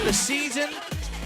the season,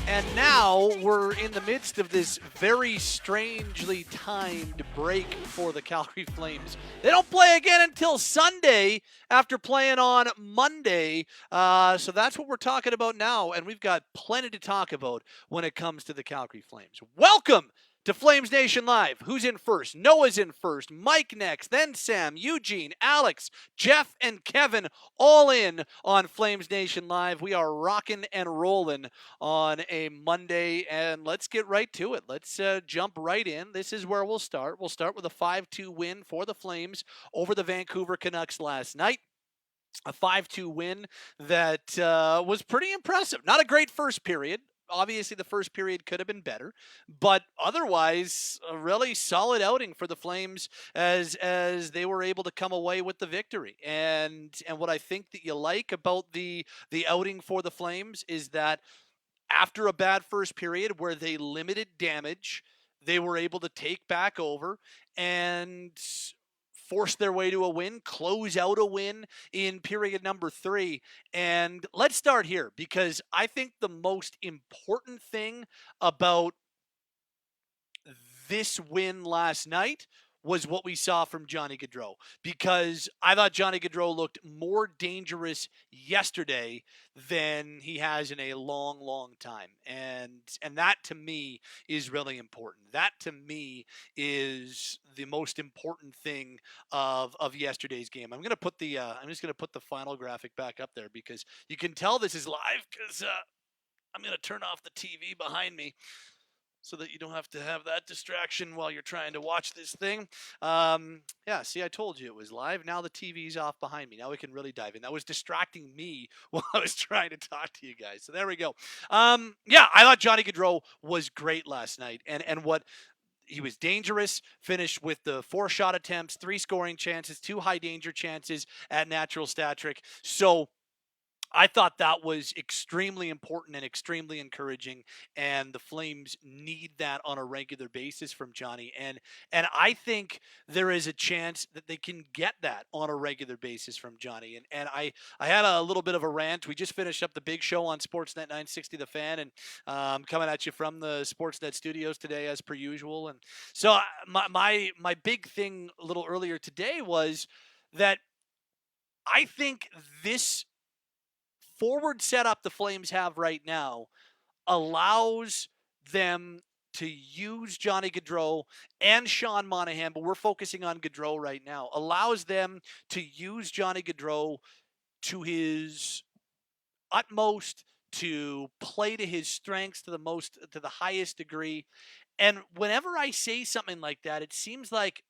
and now we're in the midst of this very strangely timed break for the Calgary Flames. They don't play again until Sunday after playing on Monday. So that's what we're talking about now, and we've got plenty to talk about when it comes to the Calgary Flames. Welcome to Flamesnation Live. Who's in first? Noah's in first. Mike next. Then Sam, Eugene, Alex, Jeff, and Kevin all in on Flamesnation Live. We are rocking and rolling on a Monday, and let's get right to it. Let's jump right in. This is where we'll start. We'll start with a 5-2 win for the Flames over the Vancouver Canucks last night. A 5-2 win that was pretty impressive. Not a great first period. Obviously, the first period could have been better, but otherwise, a really solid outing for the Flames as they were able to come away with the victory. And what I think that you like about the outing for the Flames is that after a bad first period where they limited damage, they were able to take back over and force their way to a win, close out a win in period number 3. And let's start here, because I think the most important thing about this win last night was what we saw from Johnny Gaudreau, because I thought Johnny Gaudreau looked more dangerous yesterday than he has in a long, long time. And that to me is really important. That to me is the most important thing of yesterday's game. I'm just going to put the final graphic back up there, because you can tell this is live, because I'm going to turn off the TV behind me so that you don't have to have that distraction while you're trying to watch this thing. Yeah, see, I told you it was live. Now the TV's off behind me. Now we can really dive in. That was distracting me while I was trying to talk to you guys. So there we go. Yeah, I thought Johnny Gaudreau was great last night. And what he was dangerous, finished with the 4 shot attempts, 3 scoring chances, 2 high danger chances at natural stat trick. So I thought that was extremely important and extremely encouraging, and the Flames need that on a regular basis from Johnny. And I think there is a chance that they can get that on a regular basis from Johnny. And I had a little bit of a rant. We just finished up the big show on Sportsnet 960 The Fan, and coming at you from the Sportsnet studios today as per usual. And so my big thing a little earlier today was that I think this forward setup the Flames have right now allows them to use Johnny Gaudreau and Sean Monahan, but we're focusing on Gaudreau right now, allows them to use Johnny Gaudreau to his utmost, to play to his strengths to the highest degree. And whenever I say something like that, it seems like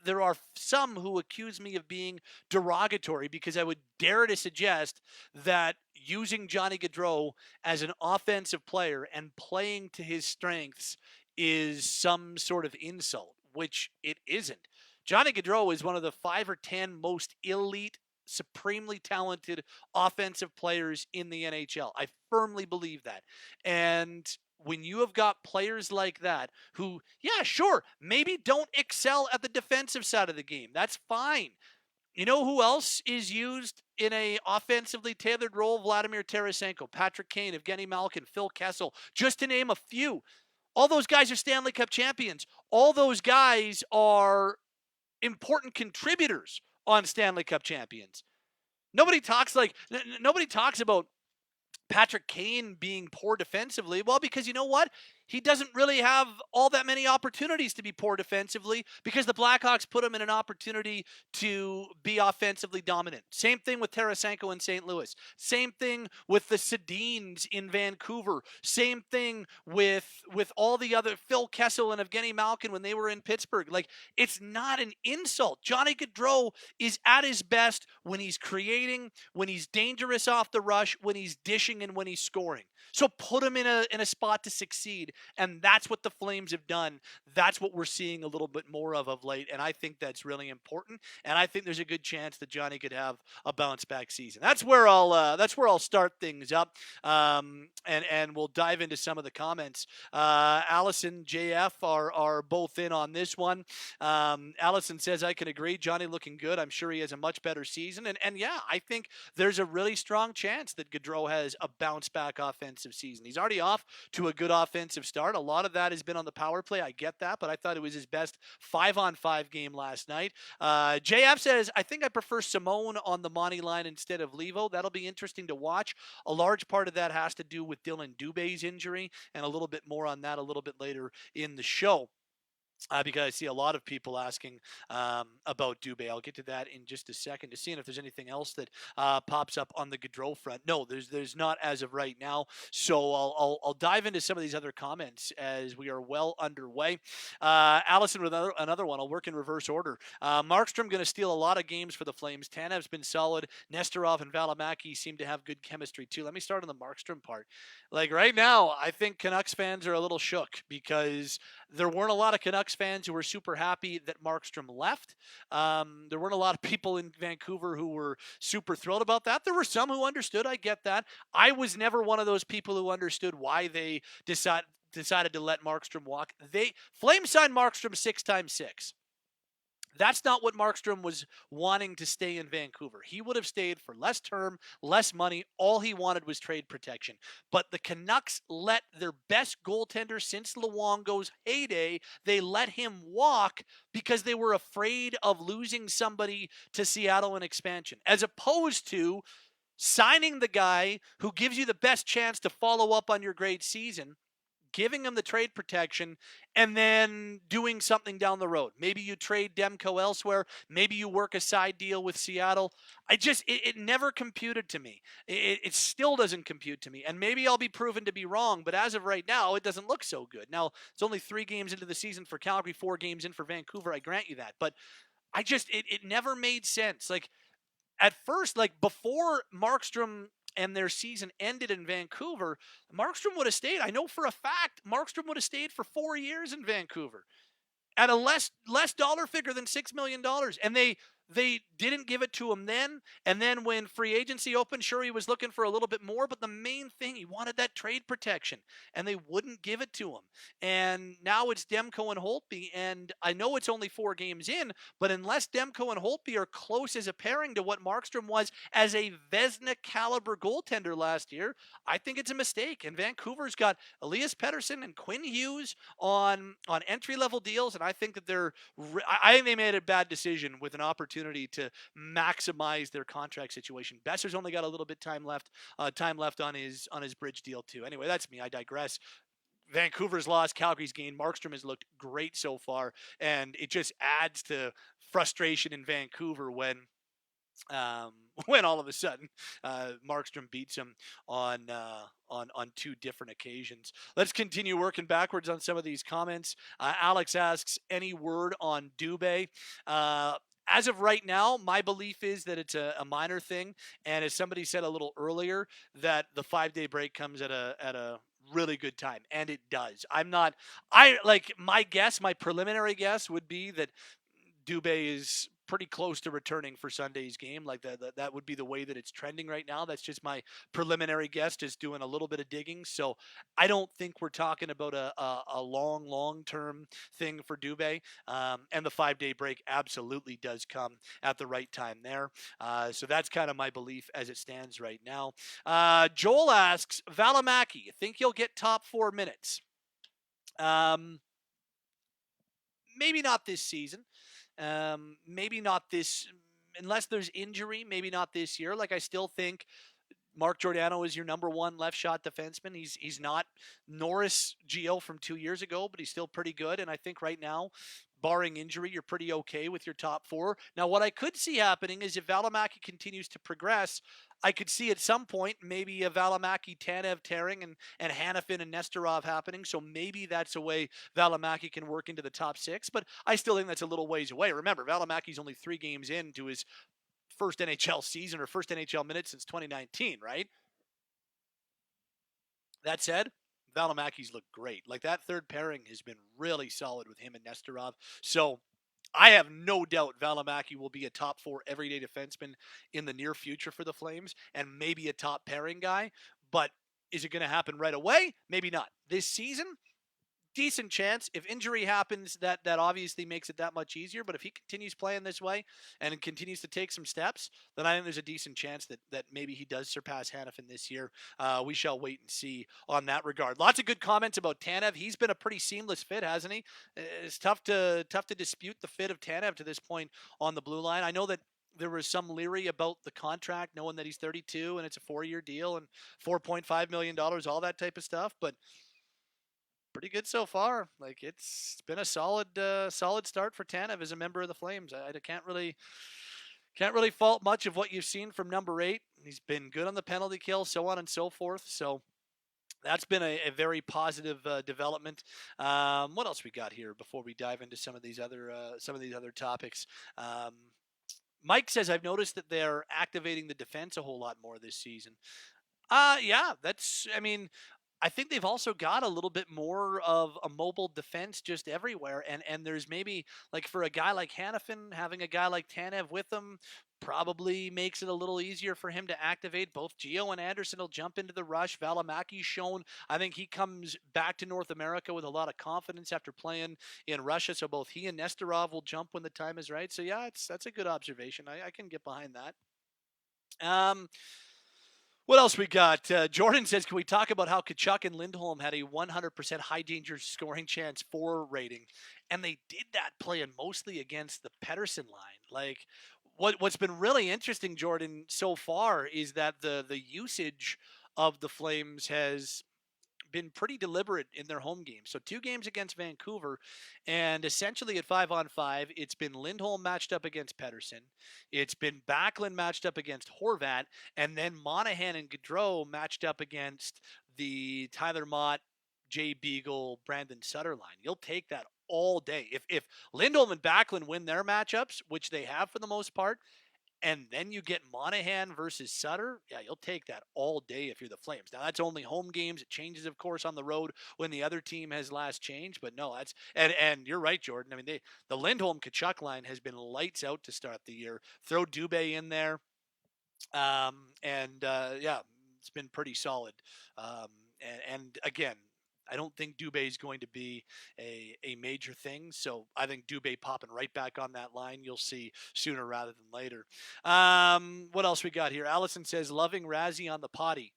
there are some who accuse me of being derogatory, because I would dare to suggest that using Johnny Gaudreau as an offensive player and playing to his strengths is some sort of insult, which it isn't. Johnny Gaudreau is one of the 5 or 10 most elite, supremely talented offensive players in the NHL. I firmly believe that. And when you have got players like that who, yeah, sure, maybe don't excel at the defensive side of the game, that's fine. You know who else is used in a offensively tailored role? Vladimir Tarasenko, Patrick Kane, Evgeny Malkin, Phil Kessel, just to name a few. All those guys are Stanley Cup champions. All those guys are important contributors on Stanley Cup champions. Nobody talks about Patrick Kane being poor defensively. Well, because you know what? He doesn't really have all that many opportunities to be poor defensively, because the Blackhawks put him in an opportunity to be offensively dominant. Same thing with Tarasenko in St. Louis. Same thing with the Sedins in Vancouver. Same thing with all the other Phil Kessel and Evgeny Malkin when they were in Pittsburgh. Like, it's not an insult. Johnny Gaudreau is at his best when he's creating, when he's dangerous off the rush, when he's dishing, and when he's scoring. So put him in a spot to succeed. And that's what the Flames have done. that's what we're seeing a little bit more of late, and I think that's really important. And I think there's a good chance that Johnny could have a bounce back season. That's where I'll start things up, and we'll dive into some of the comments. Allison, JF are both in on this one. Allison says, I can agree. Johnny looking good. I'm sure he has a much better season. And yeah, I think there's a really strong chance that Gaudreau has a bounce back offensive season. He's already off to a good offensive start. A lot of that has been on the power play. I get that, but I thought it was his best 5-on-5 game last night. JF says, I think I prefer Simone on the money line instead of Levo. That'll be interesting to watch. A large part of that has to do with Dylan Dubi's injury, and a little bit more on that a little bit later in the show. Because I see a lot of people asking about Dubi. I'll get to that in just a second, to seeing if there's anything else that pops up on the Gaudreau front. No, there's not as of right now. So I'll dive into some of these other comments as we are well underway. Allison with another one. I'll work in reverse order. Markstrom going to steal a lot of games for the Flames. Tanev's been solid. Nestorov and Valimaki seem to have good chemistry too. Let me start on the Markstrom part. Like right now, I think Canucks fans are a little shook because there weren't a lot of Canucks fans who were super happy that Markstrom left. There weren't a lot of people in Vancouver who were super thrilled about that. There were some who understood. I get that. I was never one of those people who understood why they decided to let Markstrom walk. Flames signed Markstrom 6x6. That's not what Markstrom was wanting to stay in Vancouver. He would have stayed for less term, less money. All he wanted was trade protection. But the Canucks let their best goaltender since Luongo's heyday, they let him walk because they were afraid of losing somebody to Seattle in expansion, as opposed to signing the guy who gives you the best chance to follow up on your great season, giving him the trade protection, and then doing something down the road. Maybe you trade Demko elsewhere. Maybe you work a side deal with Seattle. It never computed to me. It still doesn't compute to me. And maybe I'll be proven to be wrong, but as of right now, it doesn't look so good. Now, it's only 3 games into the season for Calgary, 4 games in for Vancouver. I grant you that. But it never made sense. Like, at first, like before Markstrom and their season ended in Vancouver, Markstrom would have stayed. I know for a fact Markstrom would have stayed for 4 years in Vancouver at a less dollar figure than $6 million. And they didn't give it to him then. And then when free agency opened, sure, he was looking for a little bit more, but the main thing, he wanted that trade protection, and they wouldn't give it to him. And now it's Demko and Holtby, and I know it's only 4 games in, but unless Demko and Holtby are close as a pairing to what Markstrom was as a Vezina caliber goaltender last year, I think it's a mistake. And Vancouver's got Elias Pettersson and Quinn Hughes on entry-level deals, and I think that I think they made a bad decision with an opportunity to maximize their contract situation. Besser's only got a little bit time left on his bridge deal too. Anyway, that's me. I digress. Vancouver's lost, Calgary's gained. Markstrom has looked great so far, and it just adds to frustration in Vancouver when all of a sudden Markstrom beats him on 2 different occasions. Let's continue working backwards on some of these comments. Alex asks, any word on Dubi? As of right now, my belief is that it's a minor thing, and as somebody said a little earlier, that the 5-day break comes at a really good time, and it does. My preliminary guess would be that Dubi is pretty close to returning for Sunday's game. Like that would be the way that it's trending right now. That's just my preliminary guess, just doing a little bit of digging. So I don't think we're talking about a long-term thing for Dubi. And the 5-day break absolutely does come at the right time there. So that's kind of my belief as it stands right now. Joel asks, Valimaki, think he'll get top 4 minutes? Maybe not this season. Maybe not this, unless there's injury, maybe not this year. Like, I still think Mark Giordano is your number 1 left shot defenseman. He's not Norris Gio from 2 years ago, but he's still pretty good. And I think right now, barring injury, you're pretty okay with your top 4. Now, what I could see happening is if Valimaki continues to progress, I could see at some point maybe a Valimaki Tanev tearing and Hanifin and Nestorov happening. So maybe that's a way Valimaki can work into the top 6. But I still think that's a little ways away. Remember, Valimaki's only 3 games into his first NHL season or first NHL minutes since 2019, right? That said, Valimaki's looked great. Like that third pairing has been really solid with him and Nestorov. So I have no doubt Valimaki will be a top 4 everyday defenseman in the near future for the Flames and maybe a top pairing guy. But is it going to happen right away? Maybe not. This season, decent chance. If injury happens, that obviously makes it that much easier. But if he continues playing this way and continues to take some steps, then I think there's a decent chance that maybe he does surpass Hanifin this year. We shall wait and see on that regard. Lots of good comments about Tanev. He's been a pretty seamless fit, hasn't he? It's tough to dispute the fit of Tanev to this point on the blue line. I know that there was some leery about the contract, knowing that he's 32 and it's a 4-year deal and $4.5 million, all that type of stuff. But pretty good so far. Like it's been a solid start for Tanev as a member of the Flames. I can't really fault much of what you've seen from number 8. He's been good on the penalty kill, so on and so forth. So that's been a very positive development. What else we got here before we dive into some of these other topics? Mike says, I've noticed that they're activating the defense a whole lot more this season. Yeah, I think they've also got a little bit more of a mobile defense just everywhere. And there's maybe, like, for a guy like Hanifin, having a guy like Tanev with him probably makes it a little easier for him to activate. Both Gio and Anderson will jump into the rush. Valimaki's shown, I think he comes back to North America with a lot of confidence after playing in Russia. So both he and Nestorov will jump when the time is right. So yeah, that's a good observation. I can get behind that. What else we got? Jordan says, can we talk about how Tkachuk and Lindholm had a 100% high danger scoring chance for rating? And they did that playing mostly against the Pettersson line. Like, what's been really interesting, Jordan, so far is that the usage of the Flames has been pretty deliberate in their home games. So 2 games against Vancouver, and essentially at 5-on-5, it's been Lindholm matched up against Pettersson. It's been Backlund matched up against Horvat, and then Monahan and Gaudreau matched up against the Tyler Mott, Jay Beagle, Brandon Sutter line. You'll take that all day. If Lindholm and Backlund win their matchups, which they have for the most part, and then you get Monahan versus Sutter, yeah, you'll take that all day if you're the Flames. Now, that's only home games. It changes, of course, on the road when the other team has last changed. But no, that's and you're right, Jordan. I mean, the Lindholm-Tkachuk line has been lights out to start the year. Throw Dubi in there, yeah, it's been pretty solid. And again, I don't think Dubé is going to be a major thing. So I think Dubé popping right back on that line, you'll see sooner rather than later. What else we got here? Allison says, loving Razzie on the potty.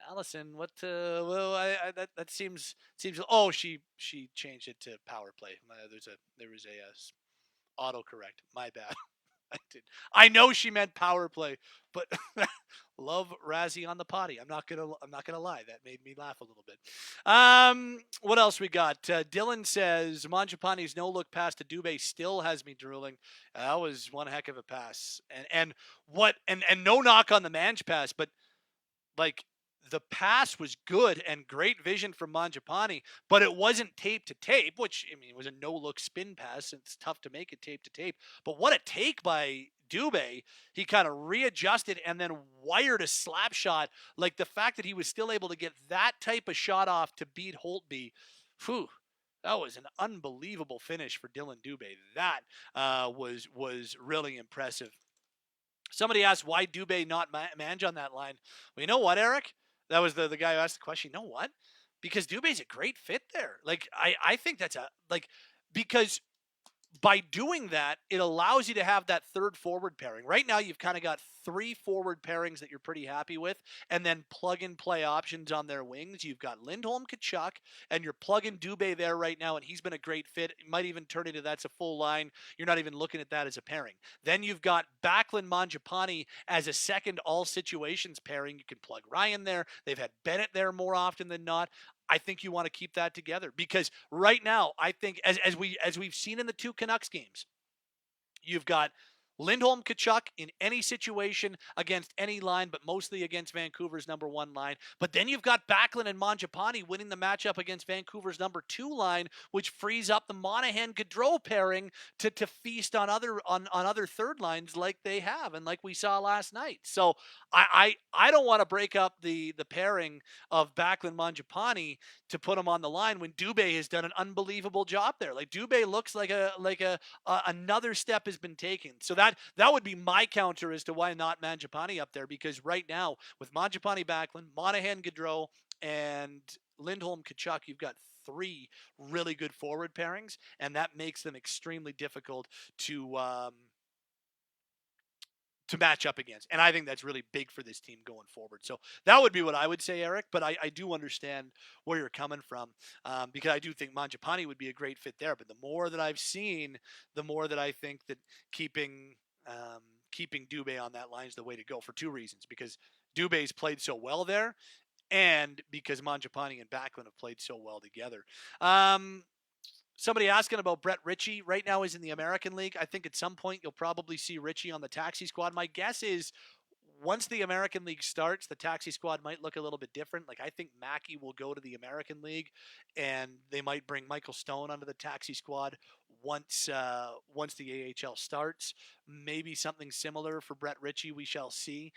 Allison, what? Well, that seems. Oh, she changed it to power play. There was a autocorrect. My bad. I did. I know she meant power play, but love Razzie on the potty. I'm not gonna lie. That made me laugh a little bit. What else we got? Dylan says Mangiapane's no look pass to Dubé still has me drooling. That was one heck of a pass. And no knock on the Mange pass, but like, the pass was good and great vision from Mangiapane, but it wasn't tape to tape, which, I mean, it was a no-look spin pass. It's tough to make it tape to tape. But what a take by Dubé. He kind of readjusted and then wired a slap shot. Like, the fact that he was still able to get that type of shot off to beat Holtby, whew, that was an unbelievable finish for Dylan Dubé. That was really impressive. Somebody asked why Dubé not Mange on that line. Well, you know what, Eric? That was the guy who asked the question. You know what? Because Dubé's a great fit there. Like, I think that's because by doing that, it allows you to have that third forward pairing. Right now, you've kind of got 3 forward pairings that you're pretty happy with, and then plug-and-play options on their wings. You've got Lindholm, Tkachuk, and you're plugging Dubé there right now, and he's been a great fit. It might even turn into that's a full line. You're not even looking at that as a pairing. Then you've got Backlund, Mangiapane as a second all-situations pairing. You can plug Ryan there. They've had Bennett there more often than not. I think you want to keep that together because right now, I think as we've seen in the 2 Canucks games, you've got Lindholm, Kachuk in any situation against any line, but mostly against Vancouver's number 1 line. But then you've got Backlund and Mangiapane winning the matchup against Vancouver's number 2 line, which frees up the Monahan-Gaudreau pairing to feast on other third lines like they have and like we saw last night. So I don't want to break up the pairing of Backlund Mangiapane to put him on the line when Dubi has done an unbelievable job there. Like Dubi looks like another step has been taken. So that would be my counter as to why not Mangiapane up there, because right now with Mangiapane, Backlund, Monahan, Gaudreau, and Lindholm, Kachuk, you've got 3 really good forward pairings, and that makes them extremely difficult to match up against. And I think that's really big for this team going forward. So that would be what I would say, Eric. But I do understand where you're coming from, because I do think Mangiapane would be a great fit there. But the more that I've seen, the more that I think that keeping Dubi on that line is the way to go for 2 reasons. Because Dubi's played so well there, and because Mangiapane and Backlund have played so well together. Somebody asking about Brett Richi right now is in the American League. I think at some point you'll probably see Richi on the taxi squad. My guess is once the American League starts, the taxi squad might look a little bit different. Like I think Mackey will go to the American League, and they might bring Michael Stone onto the taxi squad once the AHL starts. Maybe something similar for Brett Richi. We shall see.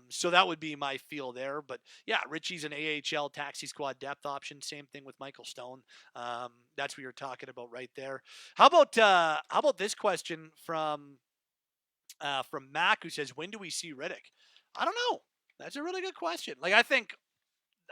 So that would be my feel there. But yeah, Richi's an AHL taxi squad depth option. Same thing with Michael Stone. That's what you're talking about right there. How about this question from Mac, who says, when do we see Riddick? I don't know. That's a really good question. Like, I think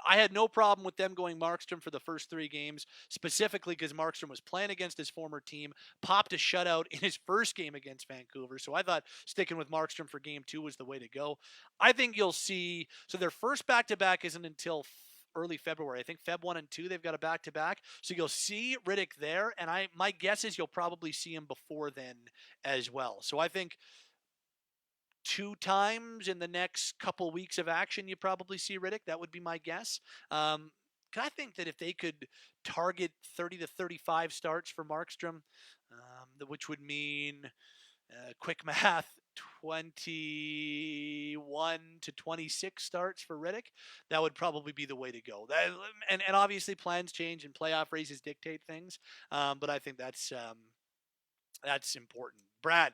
I had no problem with them going Markstrom for the first 3 games, specifically because Markstrom was playing against his former team, popped a shutout in his first game against Vancouver. So I thought sticking with Markstrom for game 2 was the way to go. I think you'll see, so their first back-to-back isn't until early February. I think Feb 1 and 2, they've got a back-to-back. So you'll see Riddick there, and my guess is you'll probably see him before then as well. So I think 2 times in the next couple weeks of action, you probably see Riddick. That would be my guess. I think that if they could target 30 to 35 starts for Markstrom, which would mean quick math, 21 to 26 starts for Riddick, that would probably be the way to go. And obviously plans change and playoff races dictate things, but I think that's important. Brad,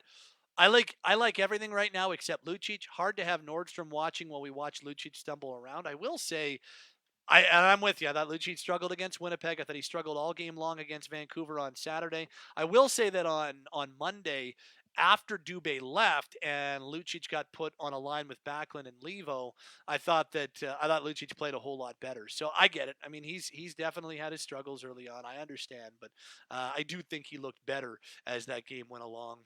I like everything right now except Lucic. Hard to have Nordstrom watching while we watch Lucic stumble around. I will say, I'm with you. I thought Lucic struggled against Winnipeg. I thought he struggled all game long against Vancouver on Saturday. I will say that on Monday, after Dubi left and Lucic got put on a line with Backlund and Levo, I thought Lucic played a whole lot better. So I get it. I mean, he's definitely had his struggles early on. I understand, but I do think he looked better as that game went along.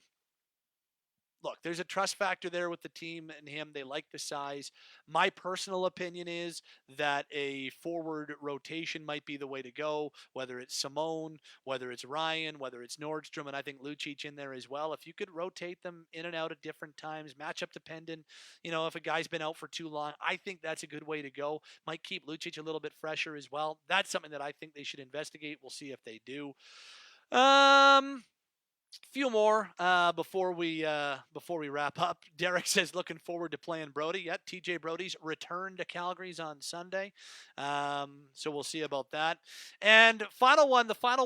Look, there's a trust factor there with the team and him. They like the size. My personal opinion is that a forward rotation might be the way to go, whether it's Simone, whether it's Ryan, whether it's Nordstrom, and I think Lucic in there as well. If you could rotate them in and out at different times, matchup dependent, if a guy's been out for too long, I think that's a good way to go. Might keep Lucic a little bit fresher as well. That's something that I think they should investigate. We'll see if they do. Few more before we wrap up. Derek says looking forward to playing Brody. Yep, TJ Brody's return to Calgary's on Sunday, so we'll see about that. And the final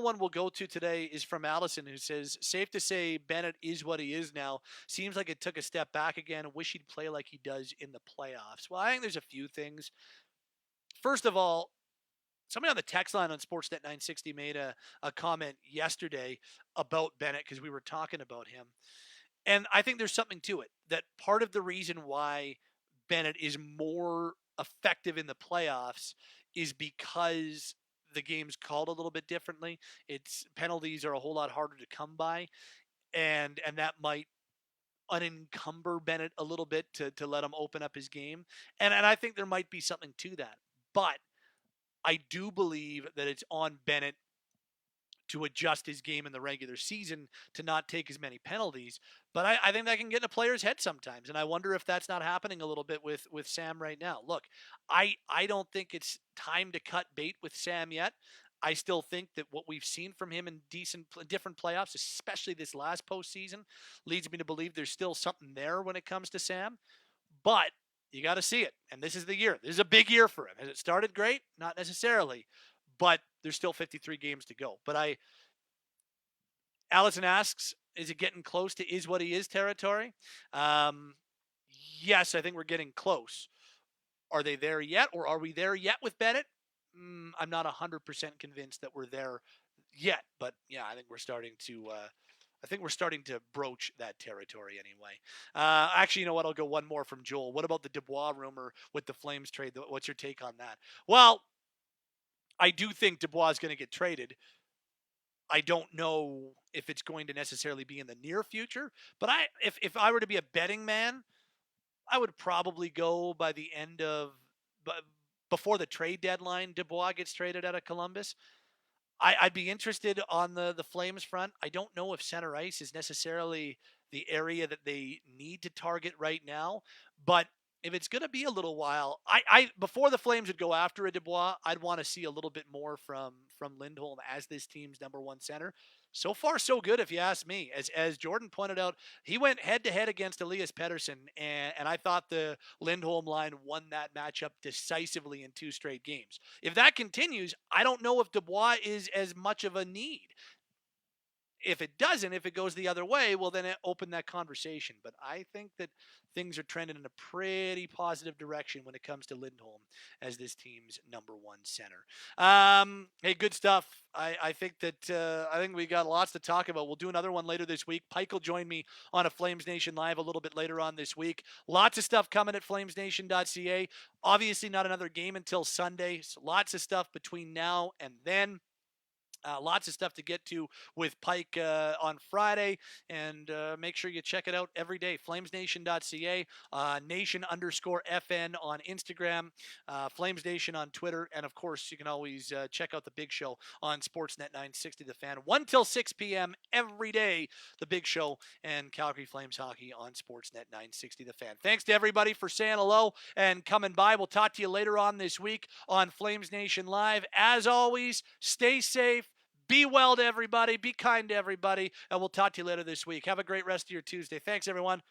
one we'll go to today is from Allison, who says, safe to say Bennett is what he is now. Seems like it took a step back again. Wish he'd play like he does in the playoffs. Well, I think there's a few things. First of all, somebody on the text line on Sportsnet 960 made a comment yesterday about Bennett because we were talking about him. And I think there's something to it, that part of the reason why Bennett is more effective in the playoffs is because the game's called a little bit differently. Its penalties are a whole lot harder to come by, and that might unencumber Bennett a little bit to let him open up his game. And I think there might be something to that. But I do believe that it's on Bennett to adjust his game in the regular season to not take as many penalties. But I think that can get in a player's head sometimes. And I wonder if that's not happening a little bit with Sam right now. Look, I don't think it's time to cut bait with Sam yet. I still think that what we've seen from him in different playoffs, especially this last postseason, leads me to believe there's still something there when it comes to Sam. But you got to see it. And this is the year. This is a big year for him. Has it started great? Not necessarily. But there's still 53 games to go. But Allison asks, is it getting close to is what he is territory? Yes, I think we're getting close. Are they there yet, or are we there yet with Bennett? I'm not 100% convinced that we're there yet, but yeah, I think we're starting to. I think we're starting to broach that territory anyway. Actually, you know what? I'll go one more from Joel. What about the Dubois rumor with the Flames trade? What's your take on that? Well, I do think Dubois is going to get traded. I don't know if it's going to necessarily be in the near future, but if I were to be a betting man, I would probably go by the end of before the trade deadline. Dubois gets traded out of Columbus. I'd be interested on the Flames front. I don't know if center ice is necessarily the area that they need to target right now, but if it's going to be a little while, I before the Flames would go after a Dubois, I'd want to see a little bit more from Lindholm as this team's number one center. So far, so good, if you ask me. As Jordan pointed out, he went head to head against Elias Pettersson, and I thought the Lindholm line won that matchup decisively in 2 straight games. If that continues, I don't know if Dubois is as much of a need. If it doesn't, if it goes the other way, well, then it opened that conversation. But I think that things are trending in a pretty positive direction when it comes to Lindholm as this team's number one center. Hey, good stuff. I think that I think we got lots to talk about. We'll do another one later this week. Pike will join me on a Flames Nation Live a little bit later on this week. Lots of stuff coming at flamesnation.ca. Obviously, not another game until Sunday. So lots of stuff between now and then. Lots of stuff to get to with Pike on Friday, and make sure you check it out every day. Flamesnation.ca, Nation_FN on Instagram, Flames Nation on Twitter, and of course, you can always check out the Big Show on Sportsnet 960 The Fan, 1 till 6 p.m. every day. The Big Show and Calgary Flames hockey on Sportsnet 960 The Fan. Thanks to everybody for saying hello and coming by. We'll talk to you later on this week on Flames Nation Live. As always, stay safe. Be well to everybody. Be kind to everybody. And we'll talk to you later this week. Have a great rest of your Tuesday. Thanks, everyone.